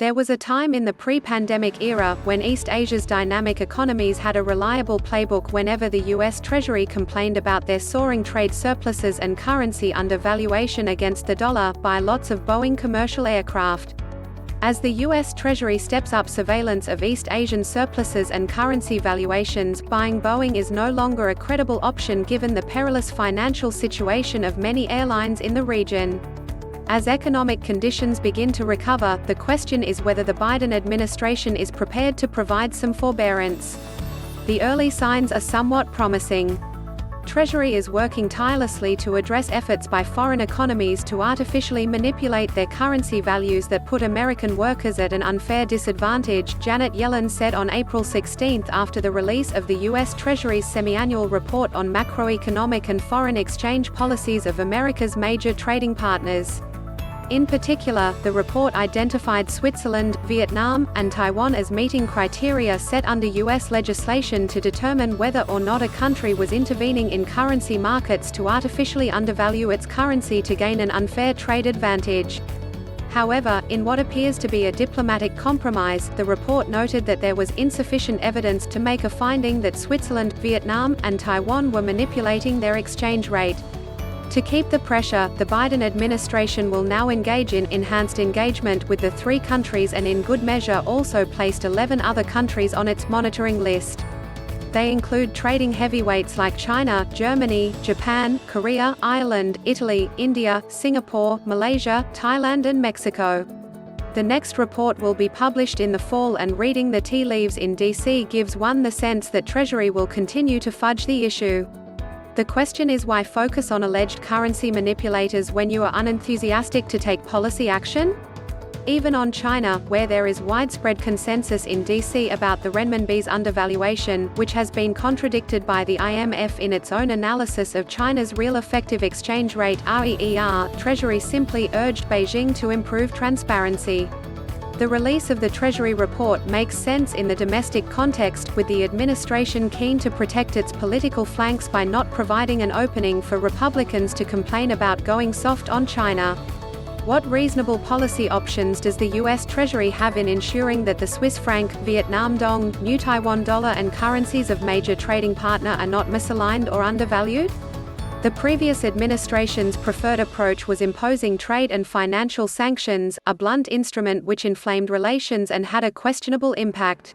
There was a time in the pre-pandemic era when East Asia's dynamic economies had a reliable playbook whenever the U.S. Treasury complained about their soaring trade surpluses and currency undervaluation against the dollar, buy lots of Boeing commercial aircraft. As the U.S. Treasury steps up surveillance of East Asian surpluses and currency valuations, buying Boeing is no longer a credible option given the perilous financial situation of many airlines in the region. As economic conditions begin to recover, the question is whether the Biden administration is prepared to provide some forbearance. The early signs are somewhat promising. Treasury is working tirelessly to address efforts by foreign economies to artificially manipulate their currency values that put American workers at an unfair disadvantage, Janet Yellen said on April 16 after the release of the U.S. Treasury's semiannual report on macroeconomic and foreign exchange policies of America's major trading partners. In particular, the report identified Switzerland, Vietnam, and Taiwan as meeting criteria set under U.S. legislation to determine whether or not a country was intervening in currency markets to artificially undervalue its currency to gain an unfair trade advantage. However, in what appears to be a diplomatic compromise, the report noted that there was insufficient evidence to make a finding that Switzerland, Vietnam, and Taiwan were manipulating their exchange rate. To keep the pressure, the Biden administration will now engage in enhanced engagement with the three countries and in good measure also placed 11 other countries on its monitoring list. They include trading heavyweights like China, Germany, Japan, Korea, Ireland, Italy, India, Singapore, Malaysia, Thailand and Mexico. The next report will be published in the fall, and reading the tea leaves in DC gives one the sense that Treasury will continue to fudge the issue. The question is, why focus on alleged currency manipulators when you are unenthusiastic to take policy action? Even on China, where there is widespread consensus in DC about the renminbi's undervaluation, which has been contradicted by the IMF in its own analysis of China's real effective exchange rate (REER), Treasury simply urged Beijing to improve transparency. The release of the Treasury report makes sense in the domestic context, with the administration keen to protect its political flanks by not providing an opening for Republicans to complain about going soft on China. What reasonable policy options does the U.S. Treasury have in ensuring that the Swiss franc, Vietnam dong, New Taiwan dollar and currencies of major trading partner are not misaligned or undervalued? The previous administration's preferred approach was imposing trade and financial sanctions, a blunt instrument which inflamed relations and had a questionable impact.